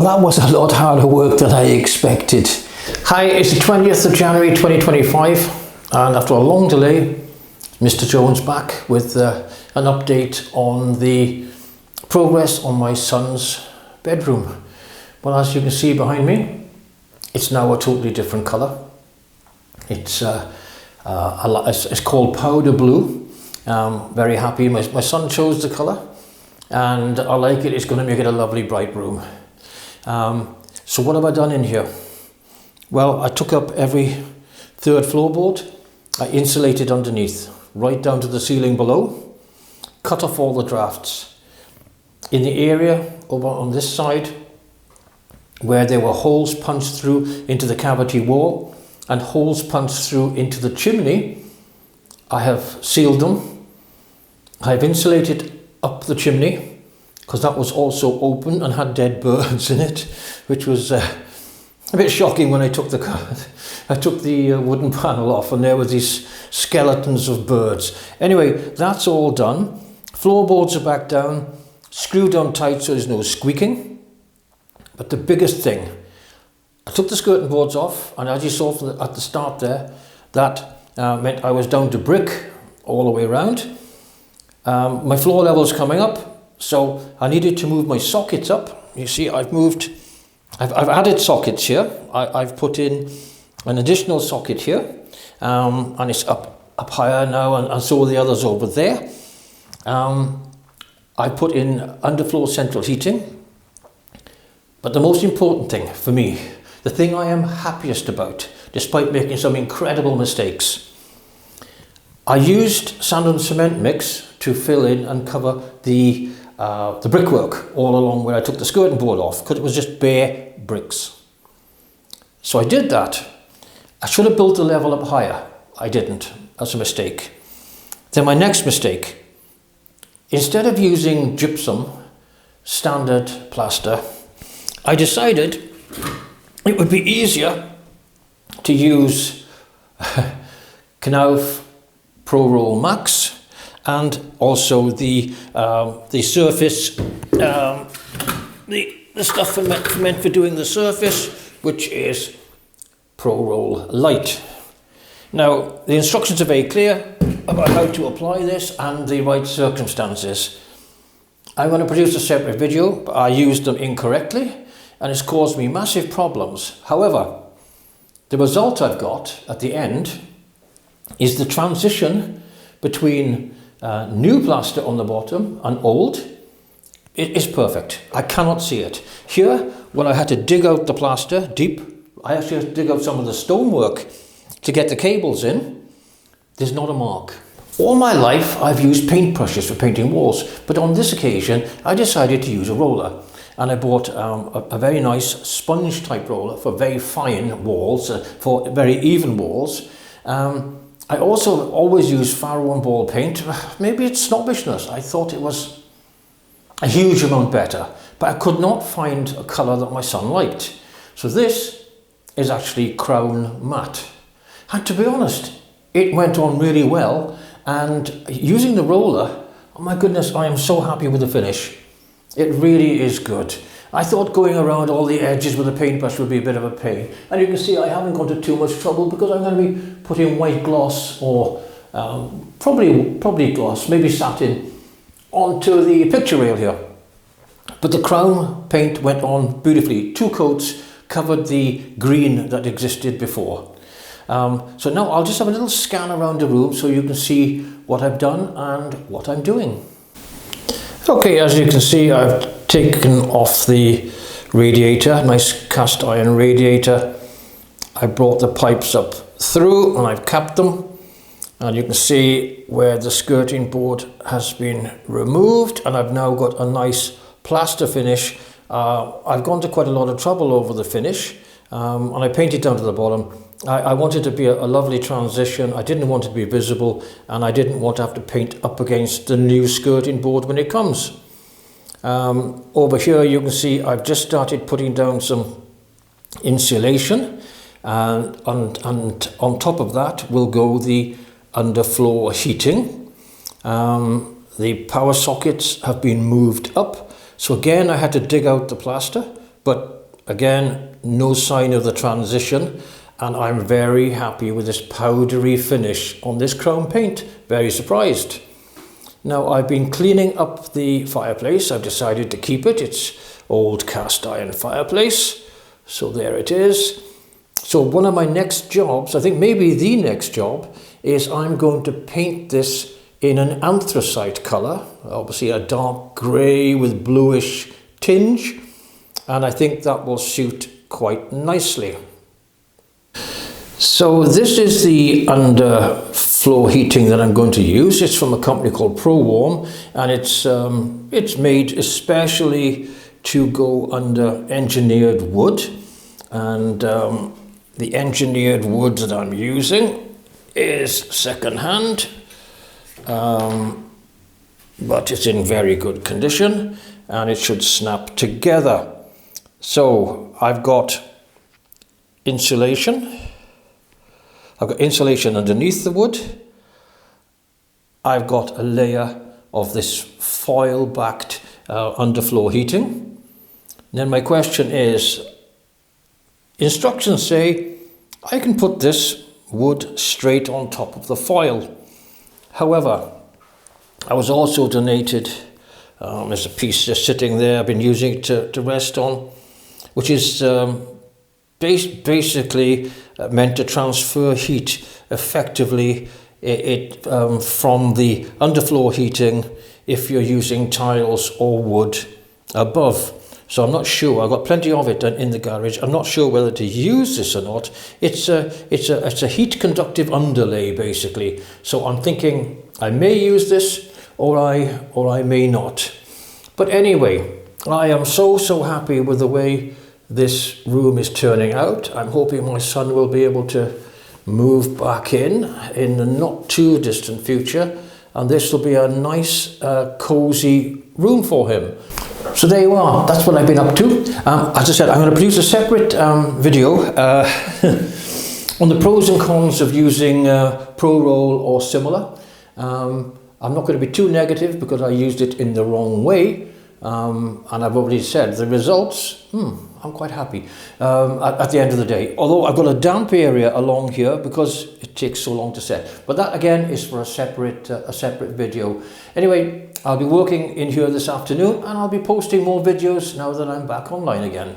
Well, that was a lot harder work than I expected. Hi, it's the 20th of January 2025, and after a long delay, Mr. Jones back with an update on the progress on my son's bedroom. Well, as you can see behind me, it's now a totally different colour. It's called powder blue. Very happy. My son chose the colour, and I like it. It's going to make it a lovely bright room. So what have I done in here? Well, I took up every third floorboard. I insulated underneath, right down to the ceiling below. Cut off all the drafts. In the area over on this side, where there were holes punched through into the cavity wall and holes punched through into the chimney, I have sealed them. I've insulated up the chimney, because that was also open and had dead birds in it, which was a bit shocking when I took the wooden panel off, and there were these skeletons of birds. Anyway, that's all done. Floorboards are back down, screwed on tight so there's no squeaking. But the biggest thing, I took the skirting boards off, and as you saw at the start there, that meant I was down to brick all the way around. My floor level's coming up, so I needed to move my sockets up. You see, I've added sockets here. I've put in an additional socket here, and it's up higher now, and so are the others over there. I put in underfloor central heating. But the most important thing for me, the thing I am happiest about, despite making some incredible mistakes, I used sand and cement mix to fill in and cover the brickwork all along where I took the skirting board off, because it was just bare bricks. So I did that. I should have built the level up higher. I didn't. That's a mistake. Then my next mistake, instead of using gypsum, standard plaster, I decided it would be easier to use Knauf Pro Roll Max, and also the surface, the stuff meant for doing the surface, which is Pro Roll Light. Now, the instructions are very clear about how to apply this and the right circumstances. I'm going to produce a separate video, but I used them incorrectly, and it's caused me massive problems. However, the result I've got at the end is the transition between new plaster on the bottom and old. It is perfect. I cannot see it. Here, when I had to dig out the plaster deep, I actually had to dig out some of the stonework to get the cables in. There's not a mark. All my life, I've used paintbrushes for painting walls, but on this occasion, I decided to use a roller. And I bought a very nice sponge type roller for very fine walls, for very even walls. I also always use Faro and ball paint. Maybe it's snobbishness. I thought it was a huge amount better, but I could not find a colour that my son liked. So this is actually Crown Matte. And to be honest, it went on really well. And using the roller, oh my goodness, I am so happy with the finish. It really is good. I thought going around all the edges with a paintbrush would be a bit of a pain. And you can see I haven't gone to too much trouble, because I'm going to be putting white gloss, or probably gloss, maybe satin, onto the picture rail here. But the crown paint went on beautifully. 2 coats covered the green that existed before. So now I'll just have a little scan around the room so you can see what I've done and what I'm doing. Okay, as you can see, I've taken off the radiator, nice cast iron radiator. I brought the pipes up through and I've capped them. And you can see where the skirting board has been removed, and I've now got a nice plaster finish. I've gone to quite a lot of trouble over the finish, and I painted down to the bottom. I wanted to be a lovely transition. I didn't want it to be visible, and I didn't want to have to paint up against the new skirting board when it comes. Over here you can see I've just started putting down some insulation, and on top of that will go the underfloor heating. The power sockets have been moved up, so again I had to dig out the plaster but again, no sign of the transition, and I'm very happy with this powdery finish on this crown paint. Very surprised. Now, I've been cleaning up the fireplace. I've decided to keep it. It's old cast iron fireplace, so there it is. So one of my next jobs, I think maybe the next job, is I'm going to paint this in an anthracite colour, obviously a dark grey with bluish tinge, and I think that will suit quite nicely. So this is the underfloor heating that I'm going to use. It's from a company called ProWarm, and it's made especially to go under engineered wood, and the engineered wood that I'm using is second-hand. But it's in very good condition and it should snap together. So I've got insulation. I've got insulation underneath the wood. I've got a layer of this foil-backed underfloor heating. And then my question is, instructions say I can put this wood straight on top of the foil. However, I was also donated, there's a piece just sitting there I've been using it to rest on, which is basically meant to transfer heat effectively from the underfloor heating if you're using tiles or wood above. So I'm not sure. I've got plenty of it in the garage. I'm not sure whether to use this or not. It's a heat conductive underlay basically. So I'm thinking I may use this or I may not. But anyway, I am so happy with the way this room is turning out. I'm hoping my son will be able to move back in the not too distant future, and this will be a nice cozy room for him. So there you are, that's what I've been up to. As I said, I'm going to produce a separate video on the pros and cons of using Pro-Roll or similar. I'm not going to be too negative because I used it in the wrong way, and I've already said the results, I'm quite happy at the end of the day. Although I've got a damp area along here because it takes so long to set. But that again is for a separate video. Anyway, I'll be working in here this afternoon and I'll be posting more videos now that I'm back online again.